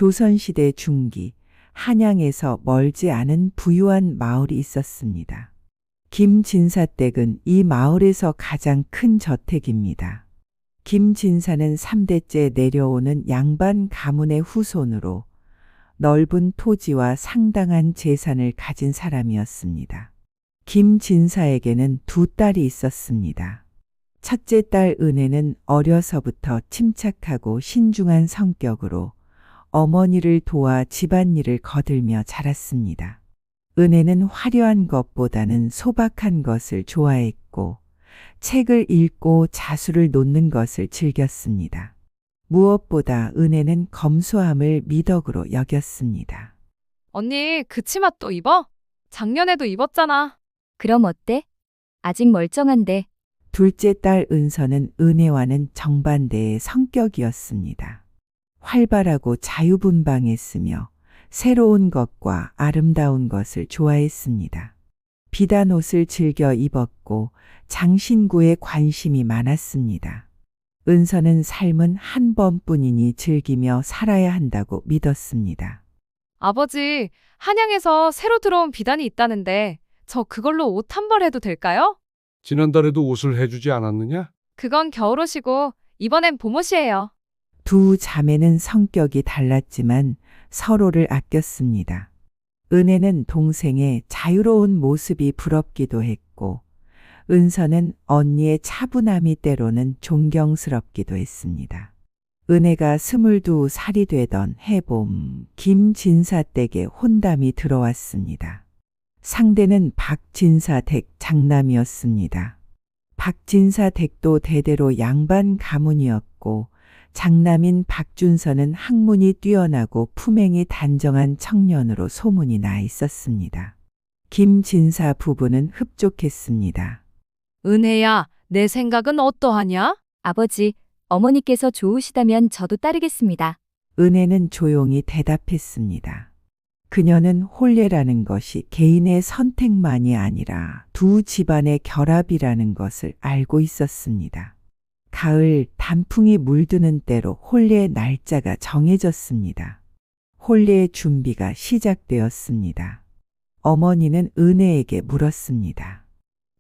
조선시대 중기 한양에서 멀지 않은 부유한 마을이 있었습니다. 김진사댁은 이 마을에서 가장 큰 저택입니다. 김진사는 3대째 내려오는 양반 가문의 후손으로 넓은 토지와 상당한 재산을 가진 사람이었습니다. 김진사에게는 두 딸이 있었습니다. 첫째 딸 은혜는 어려서부터 침착하고 신중한 성격으로 어머니를 도와 집안일을 거들며 자랐습니다. 은혜는 화려한 것보다는 소박한 것을 좋아했고 책을 읽고 자수를 놓는 것을 즐겼습니다. 무엇보다 은혜는 검소함을 미덕으로 여겼습니다. 언니, 그 치마 또 입어? 작년에도 입었잖아. 그럼 어때? 아직 멀쩡한데. 둘째 딸 은서는 은혜와는 정반대의 성격이었습니다. 활발하고 자유분방했으며 새로운 것과 아름다운 것을 좋아했습니다. 비단 옷을 즐겨 입었고 장신구에 관심이 많았습니다. 은서는 삶은 한 번뿐이니 즐기며 살아야 한다고 믿었습니다. 아버지, 한양에서 새로 들어온 비단이 있다는데 저 그걸로 옷 한 벌 해도 될까요? 지난달에도 옷을 해주지 않았느냐? 그건 겨울옷이고 이번엔 봄옷이에요. 두 자매는 성격이 달랐지만 서로를 아꼈습니다. 은혜는 동생의 자유로운 모습이 부럽기도 했고 은서는 언니의 차분함이 때로는 존경스럽기도 했습니다. 은혜가 22살이 되던 해봄 김진사 댁에 혼담이 들어왔습니다. 상대는 박진사 댁 장남이었습니다. 박진사 댁도 대대로 양반 가문이었고 장남인 박준서는 학문이 뛰어나고 품행이 단정한 청년으로 소문이 나 있었습니다. 김진사 부부는 흡족했습니다. 은혜야, 내 생각은 어떠하냐? 아버지, 어머니께서 좋으시다면 저도 따르겠습니다. 은혜는 조용히 대답했습니다. 그녀는 혼례라는 것이 개인의 선택만이 아니라 두 집안의 결합이라는 것을 알고 있었습니다. 가을 단풍이 물드는 때로 혼례의 날짜가 정해졌습니다. 혼례의 준비가 시작되었습니다. 어머니는 은혜에게 물었습니다.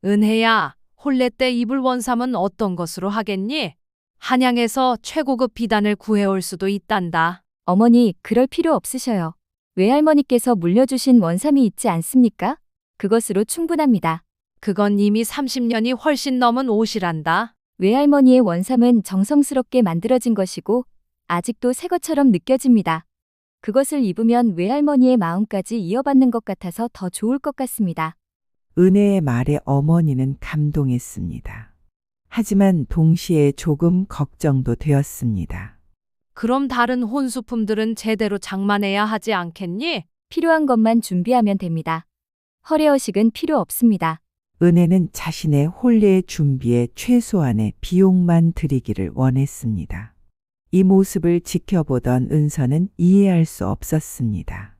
은혜야, 혼례 때 입을 원삼은 어떤 것으로 하겠니? 한양에서 최고급 비단을 구해올 수도 있단다. 어머니, 그럴 필요 없으셔요. 외할머니께서 물려주신 원삼이 있지 않습니까? 그것으로 충분합니다. 그건 이미 30년이 훨씬 넘은 옷이란다. 외할머니의 원삼은 정성스럽게 만들어진 것이고 아직도 새 것처럼 느껴집니다. 그것을 입으면 외할머니의 마음까지 이어받는 것 같아서 더 좋을 것 같습니다. 은혜의 말에 어머니는 감동했습니다. 하지만 동시에 조금 걱정도 되었습니다. 그럼 다른 혼수품들은 제대로 장만해야 하지 않겠니? 필요한 것만 준비하면 됩니다. 허례허식은 필요 없습니다. 은혜는 자신의 혼례 준비에 최소한의 비용만 들이기를 원했습니다. 이 모습을 지켜보던 은서는 이해할 수 없었습니다.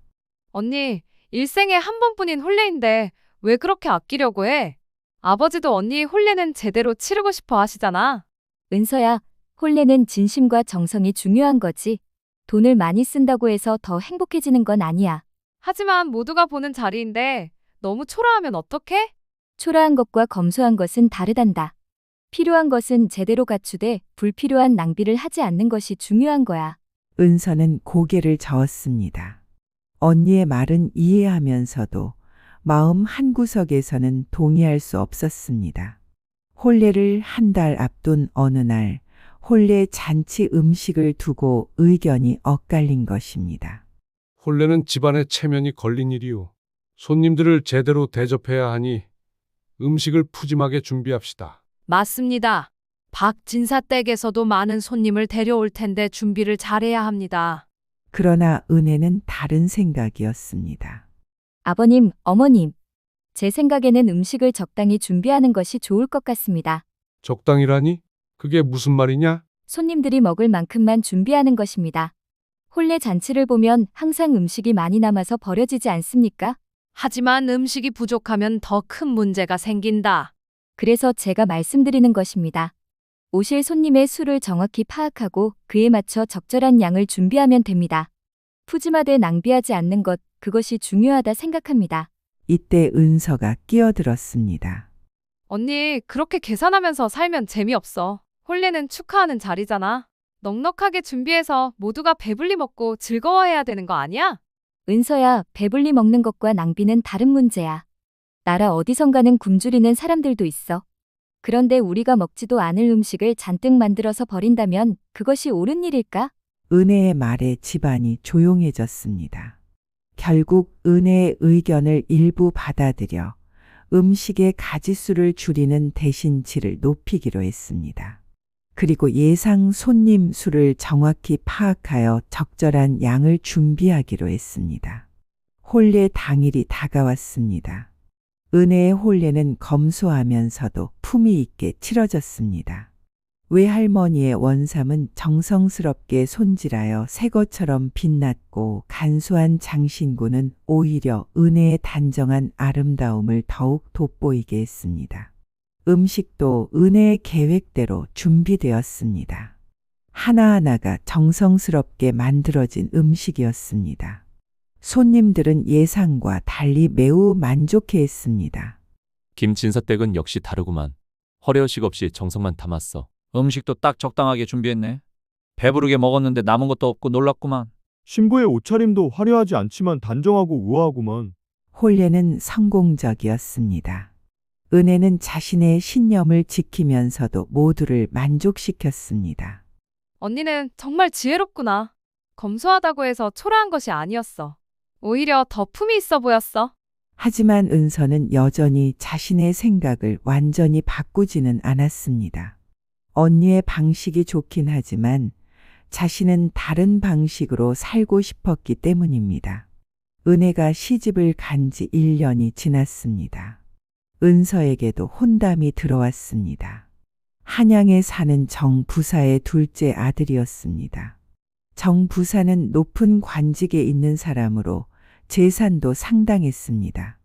언니, 일생에 한 번뿐인 혼례인데 왜 그렇게 아끼려고 해? 아버지도 언니 혼례는 제대로 치르고 싶어 하시잖아. 은서야, 혼례는 진심과 정성이 중요한 거지. 돈을 많이 쓴다고 해서 더 행복해지는 건 아니야. 하지만 모두가 보는 자리인데 너무 초라하면 어떡해? 초라한 것과 검소한 것은 다르단다. 필요한 것은 제대로 갖추되 불필요한 낭비를 하지 않는 것이 중요한 거야. 은서는 고개를 저었습니다. 언니의 말은 이해하면서도 마음 한구석에서는 동의할 수 없었습니다. 혼례를 한 달 앞둔 어느 날 혼례 잔치 음식을 두고 의견이 엇갈린 것입니다. 혼례는 집안의 체면이 걸린 일이오. 손님들을 제대로 대접해야 하니 음식을 푸짐하게 준비합시다. 맞습니다. 박진사 댁에서도 많은 손님을 데려올 텐데 준비를 잘해야 합니다. 그러나 은혜는 다른 생각이었습니다. 아버님, 어머님. 제 생각에는 음식을 적당히 준비하는 것이 좋을 것 같습니다. 적당이라니? 그게 무슨 말이냐? 손님들이 먹을 만큼만 준비하는 것입니다. 혼례 잔치를 보면 항상 음식이 많이 남아서 버려지지 않습니까? 하지만 음식이 부족하면 더 큰 문제가 생긴다. 그래서 제가 말씀드리는 것입니다. 오실 손님의 수를 정확히 파악하고 그에 맞춰 적절한 양을 준비하면 됩니다. 푸짐하되 낭비하지 않는 것, 그것이 중요하다 생각합니다. 이때 은서가 끼어들었습니다. 언니, 그렇게 계산하면서 살면 재미없어. 홀례는 축하하는 자리잖아. 넉넉하게 준비해서 모두가 배불리 먹고 즐거워해야 되는 거 아니야? 은서야, 배불리 먹는 것과 낭비는 다른 문제야. 나라 어디선가는 굶주리는 사람들도 있어. 그런데 우리가 먹지도 않을 음식을 잔뜩 만들어서 버린다면 그것이 옳은 일일까? 은혜의 말에 집안이 조용해졌습니다. 결국 은혜의 의견을 일부 받아들여 음식의 가짓수를 줄이는 대신 질을 높이기로 했습니다. 그리고 예상 손님 수를 정확히 파악하여 적절한 양을 준비하기로 했습니다. 홀례 당일이 다가왔습니다. 은혜의 홀례는 검소하면서도 품위 있게 치러졌습니다. 외할머니의 원삼은 정성스럽게 손질하여 새것처럼 빛났고 간소한 장신구는 오히려 은혜의 단정한 아름다움을 더욱 돋보이게 했습니다. 음식도 은혜의 계획대로 준비되었습니다. 하나하나가 정성스럽게 만들어진 음식이었습니다. 손님들은 예상과 달리 매우 만족해했습니다. 김진사댁은 역시 다르구만. 허례허식 없이 정성만 담았어. 음식도 딱 적당하게 준비했네. 배부르게 먹었는데 남은 것도 없고 놀랍구만. 신부의 옷차림도 화려하지 않지만 단정하고 우아하구만. 홀례는 성공적이었습니다. 은혜는 자신의 신념을 지키면서도 모두를 만족시켰습니다. 언니는 정말 지혜롭구나. 검소하다고 해서 초라한 것이 아니었어. 오히려 더 품이 있어 보였어. 하지만 은서는 여전히 자신의 생각을 완전히 바꾸지는 않았습니다. 언니의 방식이 좋긴 하지만 자신은 다른 방식으로 살고 싶었기 때문입니다. 은혜가 시집을 간 지 1년이 지났습니다. 은서에게도 혼담이 들어왔습니다. 한양에 사는 정부사의 둘째 아들이었습니다. 정부사는 높은 관직에 있는 사람으로 재산도 상당했습니다.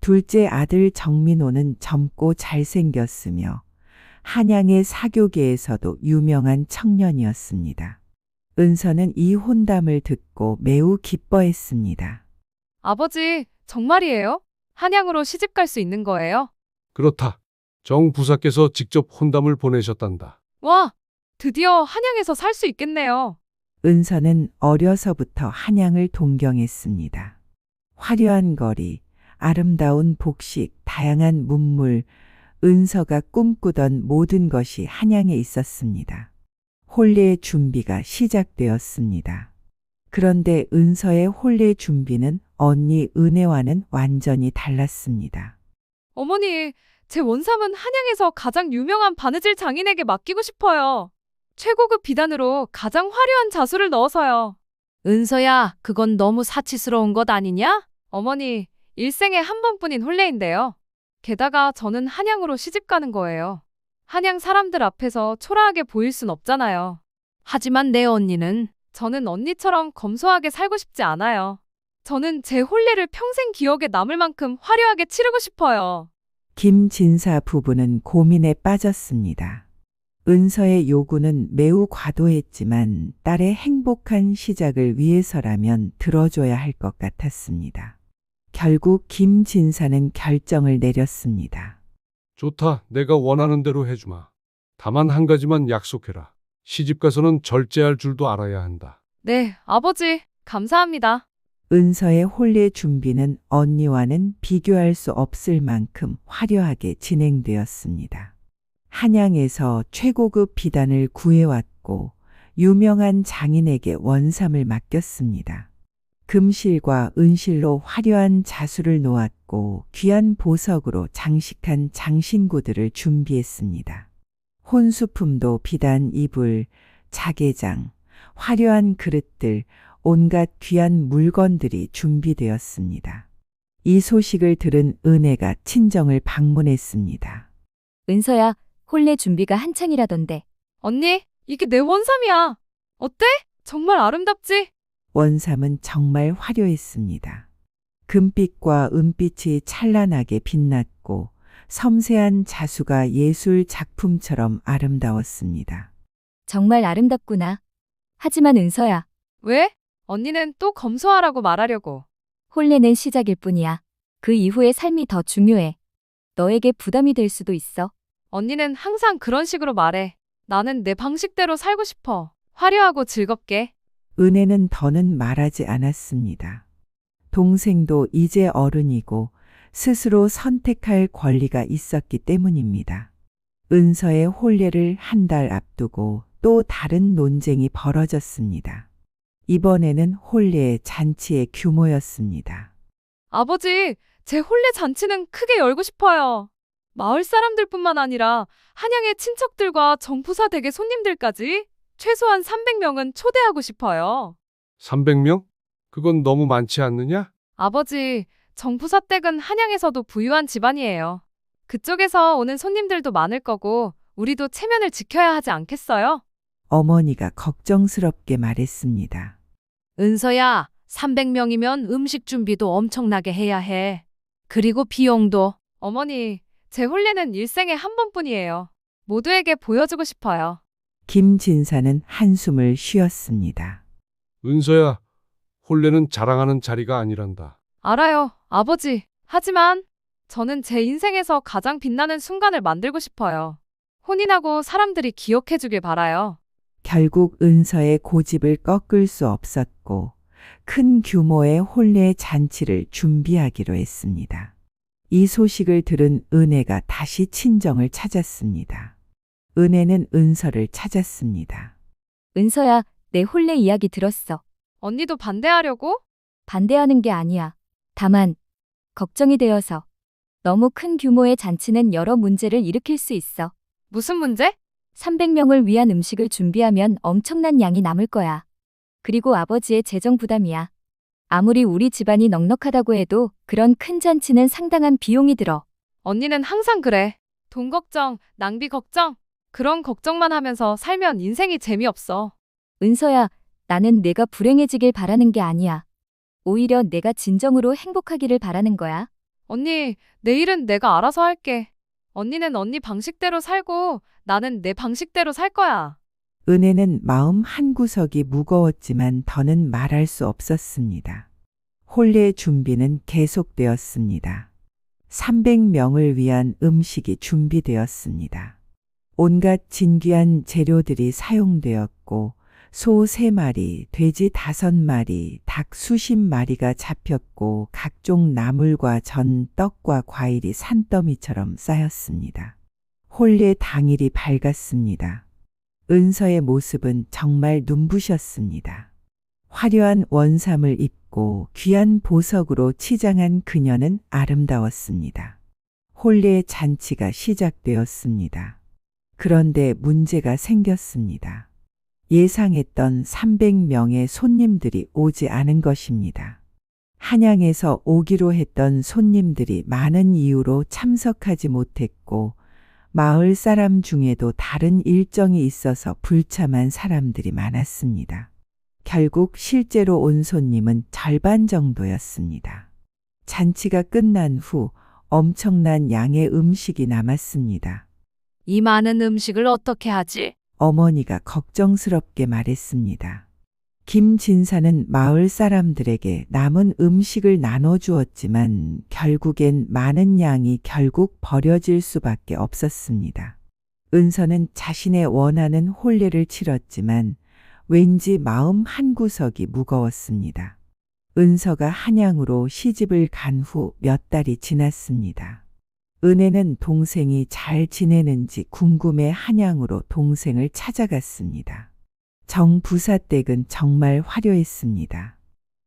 둘째 아들 정민호는 젊고 잘생겼으며 한양의 사교계에서도 유명한 청년이었습니다. 은서는 이 혼담을 듣고 매우 기뻐했습니다. 아버지, 정말이에요? 한양으로 시집 갈 수 있는 거예요? 그렇다. 정 부사께서 직접 혼담을 보내셨단다. 와, 드디어 한양에서 살 수 있겠네요. 은서는 어려서부터 한양을 동경했습니다. 화려한 거리, 아름다운 복식, 다양한 문물, 은서가 꿈꾸던 모든 것이 한양에 있었습니다. 홀례의 준비가 시작되었습니다. 그런데 은서의 홀례 준비는 언니 은혜와는 완전히 달랐습니다. 어머니, 제 원삼은 한양에서 가장 유명한 바느질 장인에게 맡기고 싶어요. 최고급 비단으로 가장 화려한 자수를 넣어서요. 은서야, 그건 너무 사치스러운 것 아니냐? 어머니, 일생에 한 번뿐인 홀례인데요. 게다가 저는 한양으로 시집 가는 거예요. 한양 사람들 앞에서 초라하게 보일 순 없잖아요. 하지만 내 언니는, 저는 언니처럼 검소하게 살고 싶지 않아요. 저는 제 홀례를 평생 기억에 남을 만큼 화려하게 치르고 싶어요. 김진사 부부는 고민에 빠졌습니다. 은서의 요구는 매우 과도했지만 딸의 행복한 시작을 위해서라면 들어줘야 할 것 같았습니다. 결국 김진사는 결정을 내렸습니다. 좋다. 내가 원하는 대로 해주마. 다만 한 가지만 약속해라. 시집가서는 절제할 줄도 알아야 한다. 네, 아버지, 감사합니다. 은서의 홀례 준비는 언니와는 비교할 수 없을 만큼 화려하게 진행되었습니다. 한양에서 최고급 비단을 구해왔고 유명한 장인에게 원삼을 맡겼습니다. 금실과 은실로 화려한 자수를 놓았고 귀한 보석으로 장식한 장신구들을 준비했습니다. 혼수품도 비단 이불, 자개장, 화려한 그릇들, 온갖 귀한 물건들이 준비되었습니다. 이 소식을 들은 은혜가 친정을 방문했습니다. 은서야, 홀례 준비가 한창이라던데. 언니, 이게 내 원삼이야. 어때? 정말 아름답지? 원삼은 정말 화려했습니다. 금빛과 은빛이 찬란하게 빛났고 섬세한 자수가 예술 작품처럼 아름다웠습니다. 정말 아름답구나. 하지만 은서야, 왜? 언니는 또 검소하라고 말하려고. 혼례는 시작일 뿐이야. 그 이후의 삶이 더 중요해. 너에게 부담이 될 수도 있어. 언니는 항상 그런 식으로 말해. 나는 내 방식대로 살고 싶어. 화려하고 즐겁게. 은혜는 더는 말하지 않았습니다. 동생도 이제 어른이고 스스로 선택할 권리가 있었기 때문입니다. 은서의 혼례를 한 달 앞두고 또 다른 논쟁이 벌어졌습니다. 이번에는 혼례의 잔치의 규모였습니다. 아버지, 제 혼례 잔치는 크게 열고 싶어요. 마을 사람들뿐만 아니라 한양의 친척들과 정부사 댁의 손님들까지 최소한 300명은 초대하고 싶어요. 300명? 그건 너무 많지 않느냐? 아버지, 정부사 댁은 한양에서도 부유한 집안이에요. 그쪽에서 오는 손님들도 많을 거고 우리도 체면을 지켜야 하지 않겠어요? 어머니가 걱정스럽게 말했습니다. 은서야, 300명이면 음식 준비도 엄청나게 해야 해. 그리고 비용도. 어머니, 제 혼례는 일생에 한 번뿐이에요. 모두에게 보여주고 싶어요. 김진사는 한숨을 쉬었습니다. 은서야, 혼례는 자랑하는 자리가 아니란다. 알아요, 아버지. 하지만 저는 제 인생에서 가장 빛나는 순간을 만들고 싶어요. 혼인하고 사람들이 기억해주길 바라요. 결국 은서의 고집을 꺾을 수 없었고 큰 규모의 혼례 잔치를 준비하기로 했습니다. 이 소식을 들은 은혜가 다시 친정을 찾았습니다. 은혜는 은서를 찾았습니다. 은서야, 내 혼례 이야기 들었어. 언니도 반대하려고? 반대하는 게 아니야. 다만 걱정이 되어서. 너무 큰 규모의 잔치는 여러 문제를 일으킬 수 있어. 무슨 문제? 300명을 위한 음식을 준비하면 엄청난 양이 남을 거야. 그리고 아버지의 재정 부담이야. 아무리 우리 집안이 넉넉하다고 해도 그런 큰 잔치는 상당한 비용이 들어. 언니는 항상 그래. 돈 걱정, 낭비 걱정. 그런 걱정만 하면서 살면 인생이 재미없어. 은서야, 나는 내가 불행해지길 바라는 게 아니야. 오히려 내가 진정으로 행복하기를 바라는 거야. 언니, 내일은 내가 알아서 할게. 언니는 언니 방식대로 살고 나는 내 방식대로 살 거야. 은혜는 마음 한구석이 무거웠지만 더는 말할 수 없었습니다. 혼례 준비는 계속되었습니다. 300명을 위한 음식이 준비되었습니다. 온갖 진귀한 재료들이 사용되었고 소 3마리, 돼지 5마리, 닭 수십 마리가 잡혔고 각종 나물과 전, 떡과 과일이 산더미처럼 쌓였습니다. 혼례 당일이 밝았습니다. 은서의 모습은 정말 눈부셨습니다. 화려한 원삼을 입고 귀한 보석으로 치장한 그녀는 아름다웠습니다. 혼례 잔치가 시작되었습니다. 그런데 문제가 생겼습니다. 예상했던 300명의 손님들이 오지 않은 것입니다. 한양에서 오기로 했던 손님들이 많은 이유로 참석하지 못했고 마을 사람 중에도 다른 일정이 있어서 불참한 사람들이 많았습니다. 결국 실제로 온 손님은 절반 정도였습니다. 잔치가 끝난 후 엄청난 양의 음식이 남았습니다. 이 많은 음식을 어떻게 하지? 어머니가 걱정스럽게 말했습니다. 김진사는 마을 사람들에게 남은 음식을 나눠주었지만 결국엔 많은 양이 결국 버려질 수밖에 없었습니다. 은서는 자신의 원하는 혼례를 치렀지만 왠지 마음 한구석이 무거웠습니다. 은서가 한양으로 시집을 간 후 몇 달이 지났습니다. 은혜는 동생이 잘 지내는지 궁금해 한양으로 동생을 찾아갔습니다. 정부사댁은 정말 화려했습니다.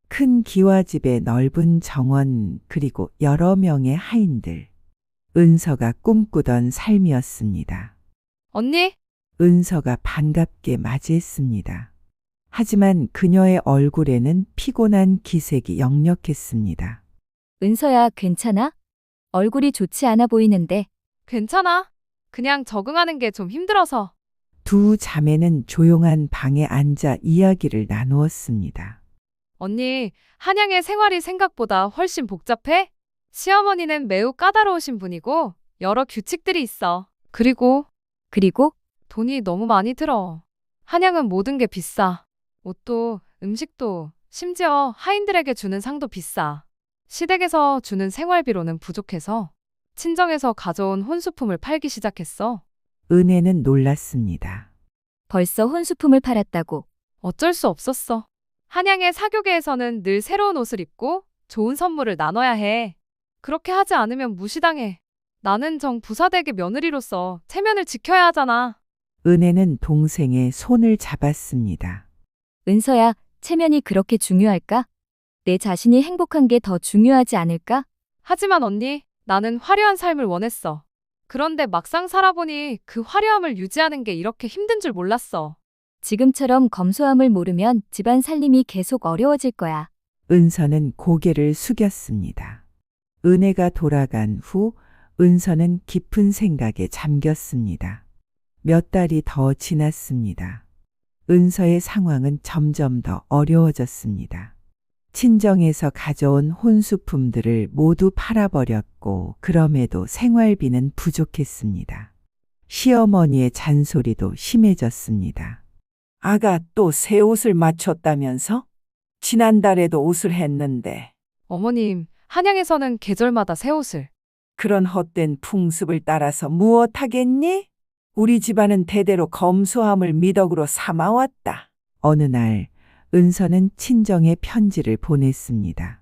큰 기와집에 넓은 정원 그리고 여러 명의 하인들. 은서가 꿈꾸던 삶이었습니다. 언니? 은서가 반갑게 맞이했습니다. 하지만 그녀의 얼굴에는 피곤한 기색이 역력했습니다. 은서야, 괜찮아? 얼굴이 좋지 않아 보이는데. 괜찮아. 그냥 적응하는 게 좀 힘들어서. 두 자매는 조용한 방에 앉아 이야기를 나누었습니다. 언니, 한양의 생활이 생각보다 훨씬 복잡해? 시어머니는 매우 까다로우신 분이고 여러 규칙들이 있어. 그리고 돈이 너무 많이 들어. 한양은 모든 게 비싸. 옷도, 음식도, 심지어 하인들에게 주는 상도 비싸. 시댁에서 주는 생활비로는 부족해서 친정에서 가져온 혼수품을 팔기 시작했어. 은혜는 놀랐습니다. 벌써 혼수품을 팔았다고. 어쩔 수 없었어. 한양의 사교계에서는 늘 새로운 옷을 입고 좋은 선물을 나눠야 해. 그렇게 하지 않으면 무시당해. 나는 부사댁의 며느리로서 체면을 지켜야 하잖아. 은혜는 동생의 손을 잡았습니다. 은서야, 체면이 그렇게 중요할까? 내 자신이 행복한 게 더 중요하지 않을까? 하지만 언니, 나는 화려한 삶을 원했어. 그런데 막상 살아보니 그 화려함을 유지하는 게 이렇게 힘든 줄 몰랐어. 지금처럼 검소함을 모르면 집안 살림이 계속 어려워질 거야. 은서는 고개를 숙였습니다. 은혜가 돌아간 후 은서는 깊은 생각에 잠겼습니다. 몇 달이 더 지났습니다. 은서의 상황은 점점 더 어려워졌습니다. 친정에서 가져온 혼수품들을 모두 팔아버렸고 그럼에도 생활비는 부족했습니다. 시어머니의 잔소리도 심해졌습니다. 아가 또 새 옷을 맞췄다면서? 지난달에도 옷을 했는데 어머님, 한양에서는 계절마다 새 옷을. 그런 헛된 풍습을 따라서 무엇하겠니? 우리 집안은 대대로 검소함을 미덕으로 삼아왔다. 어느 날 은서는 친정에 편지를 보냈습니다.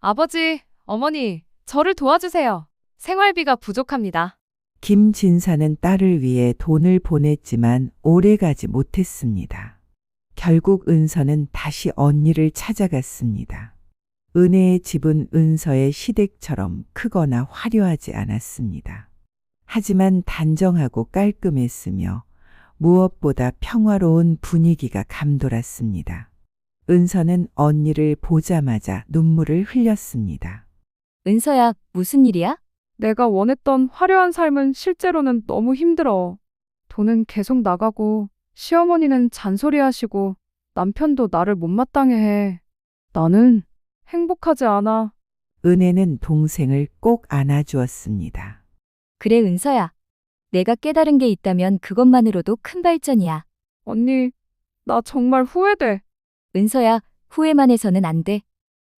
아버지, 어머니, 저를 도와주세요. 생활비가 부족합니다. 김진사는 딸을 위해 돈을 보냈지만 오래가지 못했습니다. 결국 은서는 다시 언니를 찾아갔습니다. 은혜의 집은 은서의 시댁처럼 크거나 화려하지 않았습니다. 하지만 단정하고 깔끔했으며 무엇보다 평화로운 분위기가 감돌았습니다. 은서는 언니를 보자마자 눈물을 흘렸습니다. 은서야, 무슨 일이야? 내가 원했던 화려한 삶은 실제로는 너무 힘들어. 돈은 계속 나가고 시어머니는 잔소리하시고 남편도 나를 못마땅해 해. 나는 행복하지 않아. 은혜는 동생을 꼭 안아주었습니다. 그래, 은서야. 내가 깨달은 게 있다면 그것만으로도 큰 발전이야. 언니, 나 정말 후회돼. 은서야, 후회만 해서는 안 돼.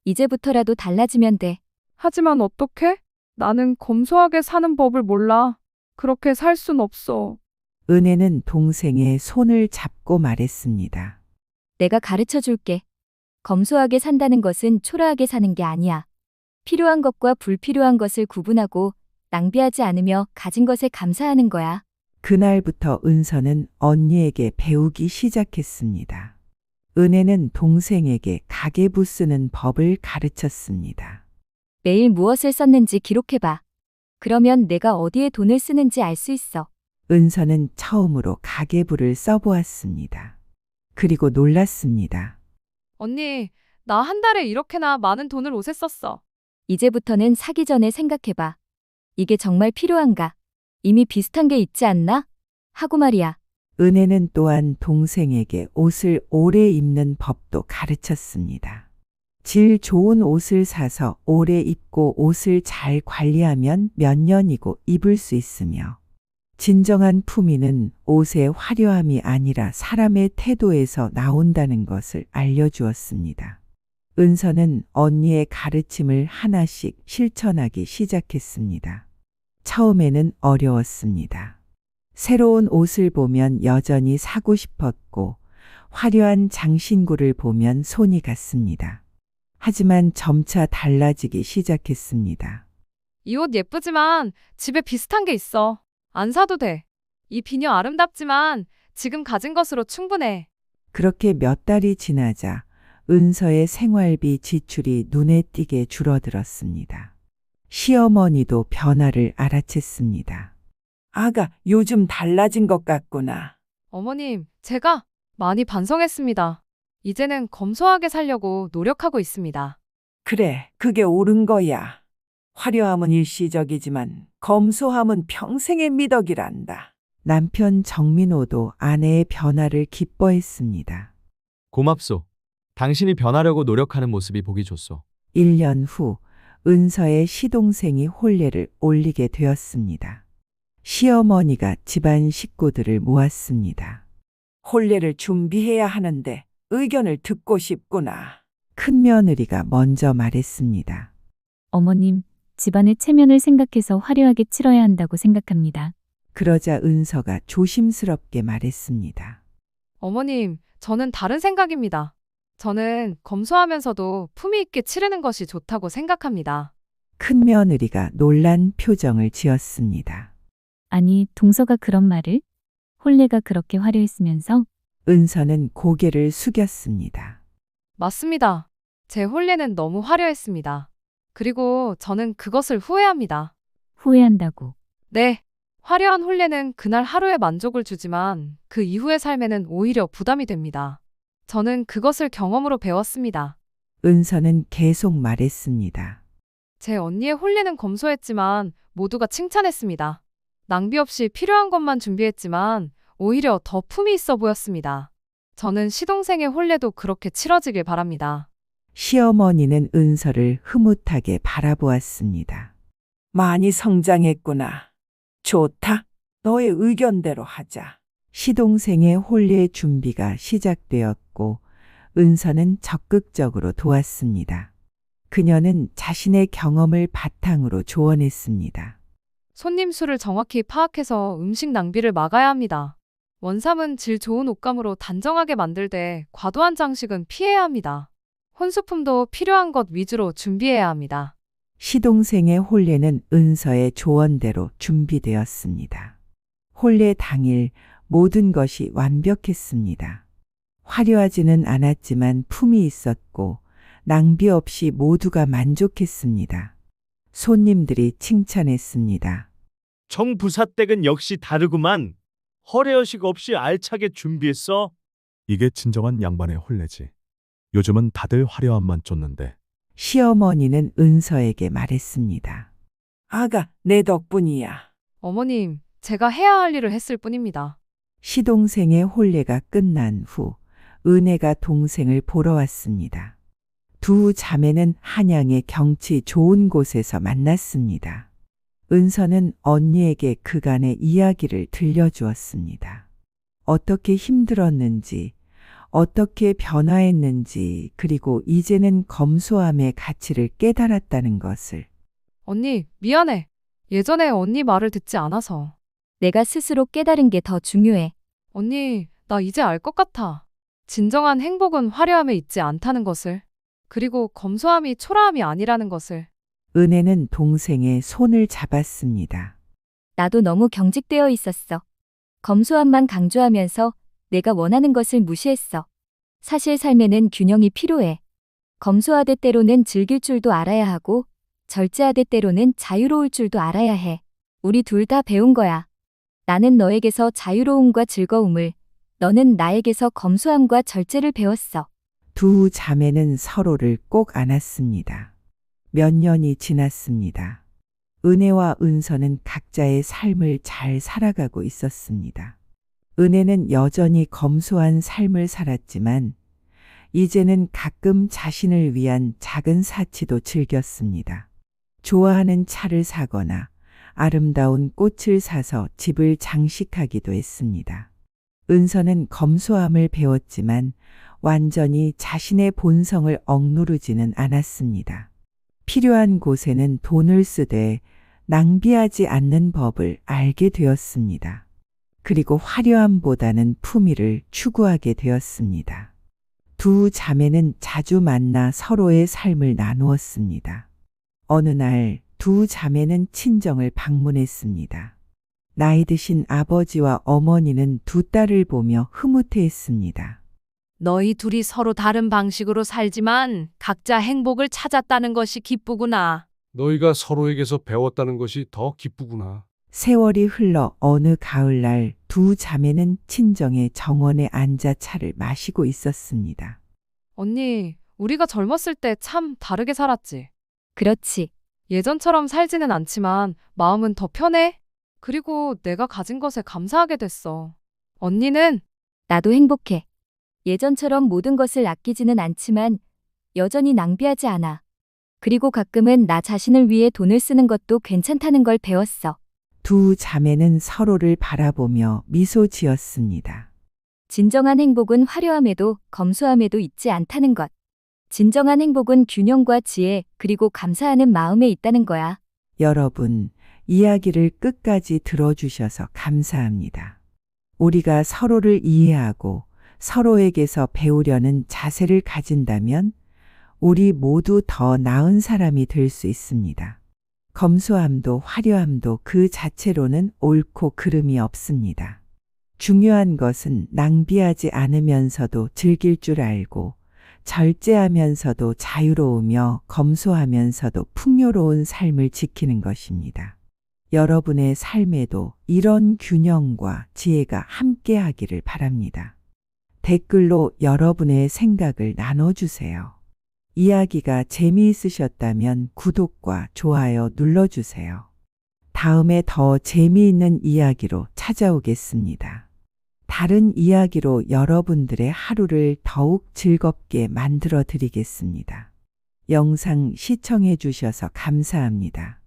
이제부터라도 달라지면 돼. 하지만 어떡해? 나는 검소하게 사는 법을 몰라. 그렇게 살 순 없어. 은혜는 동생의 손을 잡고 말했습니다. 내가 가르쳐 줄게. 검소하게 산다는 것은 초라하게 사는 게 아니야. 필요한 것과 불필요한 것을 구분하고 낭비하지 않으며 가진 것에 감사하는 거야. 그날부터 은서는 언니에게 배우기 시작했습니다. 은혜는 동생에게 가계부 쓰는 법을 가르쳤습니다. 매일 무엇을 썼는지 기록해봐. 그러면 내가 어디에 돈을 쓰는지 알 수 있어. 은서는 처음으로 가계부를 써보았습니다. 그리고 놀랐습니다. 언니, 나 한 달에 이렇게나 많은 돈을 옷에 썼어. 이제부터는 사기 전에 생각해봐. 이게 정말 필요한가? 이미 비슷한 게 있지 않나? 하고 말이야. 은혜는 또한 동생에게 옷을 오래 입는 법도 가르쳤습니다. 질 좋은 옷을 사서 오래 입고 옷을 잘 관리하면 몇 년이고 입을 수 있으며 진정한 품위는 옷의 화려함이 아니라 사람의 태도에서 나온다는 것을 알려주었습니다. 은서는 언니의 가르침을 하나씩 실천하기 시작했습니다. 처음에는 어려웠습니다. 새로운 옷을 보면 여전히 사고 싶었고 화려한 장신구를 보면 손이 갔습니다. 하지만 점차 달라지기 시작했습니다. 이 옷 예쁘지만 집에 비슷한 게 있어. 안 사도 돼. 이 비녀 아름답지만 지금 가진 것으로 충분해. 그렇게 몇 달이 지나자 은서의 생활비 지출이 눈에 띄게 줄어들었습니다. 시어머니도 변화를 알아챘습니다. 아가, 요즘 달라진 것 같구나. 어머님, 제가 많이 반성했습니다. 이제는 검소하게 살려고 노력하고 있습니다. 그래, 그게 옳은 거야. 화려함은 일시적이지만 검소함은 평생의 미덕이란다. 남편 정민호도 아내의 변화를 기뻐했습니다. 고맙소. 당신이 변하려고 노력하는 모습이 보기 좋소. 1년 후 은서의 시동생이 혼례를 올리게 되었습니다. 시어머니가 집안 식구들을 모았습니다. 혼례를 준비해야 하는데 의견을 듣고 싶구나. 큰 며느리가 먼저 말했습니다. 어머님, 집안의 체면을 생각해서 화려하게 치러야 한다고 생각합니다. 그러자 은서가 조심스럽게 말했습니다. 어머님, 저는 다른 생각입니다. 저는 검소하면서도 품위 있게 치르는 것이 좋다고 생각합니다. 큰 며느리가 놀란 표정을 지었습니다. 아니, 동서가 그런 말을? 혼례가 그렇게 화려했으면서? 은서는 고개를 숙였습니다. 맞습니다. 제 혼례는 너무 화려했습니다. 그리고 저는 그것을 후회합니다. 후회한다고. 네, 화려한 혼례는 그날 하루의 만족을 주지만 그 이후의 삶에는 오히려 부담이 됩니다. 저는 그것을 경험으로 배웠습니다. 은서는 계속 말했습니다. 제 언니의 혼례는 검소했지만 모두가 칭찬했습니다. 낭비 없이 필요한 것만 준비했지만 오히려 더 품이 있어 보였습니다. 저는 시동생의 혼례도 그렇게 치러지길 바랍니다. 시어머니는 은서를 흐뭇하게 바라보았습니다. 많이 성장했구나. 좋다. 너의 의견대로 하자. 시동생의 혼례 준비가 시작되었고 은서는 적극적으로 도왔습니다. 그녀는 자신의 경험을 바탕으로 조언했습니다. 손님 수를 정확히 파악해서 음식 낭비를 막아야 합니다. 원삼은 질 좋은 옷감으로 단정하게 만들되 과도한 장식은 피해야 합니다. 혼수품도 필요한 것 위주로 준비해야 합니다. 시동생의 혼례는 은서의 조언대로 준비되었습니다. 혼례 당일 모든 것이 완벽했습니다. 화려하지는 않았지만 품이 있었고 낭비 없이 모두가 만족했습니다. 손님들이 칭찬했습니다. 정부사댁은 역시 다르구만. 허례허식 없이 알차게 준비했어. 이게 진정한 양반의 혼례지. 요즘은 다들 화려함만 쫓는데. 시어머니는 은서에게 말했습니다. 아가, 내 덕분이야. 어머님, 제가 해야 할 일을 했을 뿐입니다. 시동생의 혼례가 끝난 후 은혜가 동생을 보러 왔습니다. 두 자매는 한양의 경치 좋은 곳에서 만났습니다. 은서는 언니에게 그간의 이야기를 들려주었습니다. 어떻게 힘들었는지, 어떻게 변화했는지, 그리고 이제는 검소함의 가치를 깨달았다는 것을. 언니, 미안해. 예전에 언니 말을 듣지 않아서. 내가 스스로 깨달은 게 더 중요해. 언니, 나 이제 알 것 같아. 진정한 행복은 화려함에 있지 않다는 것을. 그리고 검소함이 초라함이 아니라는 것을. 은혜는 동생의 손을 잡았습니다. 나도 너무 경직되어 있었어. 검소함만 강조하면서 내가 원하는 것을 무시했어. 사실 삶에는 균형이 필요해. 검소하되 때로는 즐길 줄도 알아야 하고 절제하되 때로는 자유로울 줄도 알아야 해. 우리 둘 다 배운 거야. 나는 너에게서 자유로움과 즐거움을, 너는 나에게서 검소함과 절제를 배웠어. 두 자매는 서로를 꼭 안았습니다. 몇 년이 지났습니다. 은혜와 은서는 각자의 삶을 잘 살아가고 있었습니다. 은혜는 여전히 검소한 삶을 살았지만 이제는 가끔 자신을 위한 작은 사치도 즐겼습니다. 좋아하는 차를 사거나 아름다운 꽃을 사서 집을 장식하기도 했습니다. 은서는 검소함을 배웠지만 완전히 자신의 본성을 억누르지는 않았습니다. 필요한 곳에는 돈을 쓰되 낭비하지 않는 법을 알게 되었습니다. 그리고 화려함보다는 품위를 추구하게 되었습니다. 두 자매는 자주 만나 서로의 삶을 나누었습니다. 어느 날 두 자매는 친정을 방문했습니다. 나이 드신 아버지와 어머니는 두 딸을 보며 흐뭇해했습니다. 너희 둘이 서로 다른 방식으로 살지만 각자 행복을 찾았다는 것이 기쁘구나. 너희가 서로에게서 배웠다는 것이 더 기쁘구나. 세월이 흘러 어느 가을날 두 자매는 친정의 정원에 앉아 차를 마시고 있었습니다. 언니, 우리가 젊었을 때 참 다르게 살았지. 그렇지. 예전처럼 살지는 않지만 마음은 더 편해. 그리고 내가 가진 것에 감사하게 됐어. 언니는? 나도 행복해. 예전처럼 모든 것을 아끼지는 않지만 여전히 낭비하지 않아. 그리고 가끔은 나 자신을 위해 돈을 쓰는 것도 괜찮다는 걸 배웠어. 두 자매는 서로를 바라보며 미소 지었습니다. 진정한 행복은 화려함에도 검소함에도 있지 않다는 것. 진정한 행복은 균형과 지혜, 그리고 감사하는 마음에 있다는 거야. 여러분, 이야기를 끝까지 들어주셔서 감사합니다. 우리가 서로를 이해하고 서로에게서 배우려는 자세를 가진다면 우리 모두 더 나은 사람이 될 수 있습니다. 검소함도 화려함도 그 자체로는 옳고 그름이 없습니다. 중요한 것은 낭비하지 않으면서도 즐길 줄 알고 절제하면서도 자유로우며 검소하면서도 풍요로운 삶을 지키는 것입니다. 여러분의 삶에도 이런 균형과 지혜가 함께하기를 바랍니다. 댓글로 여러분의 생각을 나눠주세요. 이야기가 재미있으셨다면 구독과 좋아요 눌러주세요. 다음에 더 재미있는 이야기로 찾아오겠습니다. 다른 이야기로 여러분들의 하루를 더욱 즐겁게 만들어 드리겠습니다. 영상 시청해 주셔서 감사합니다.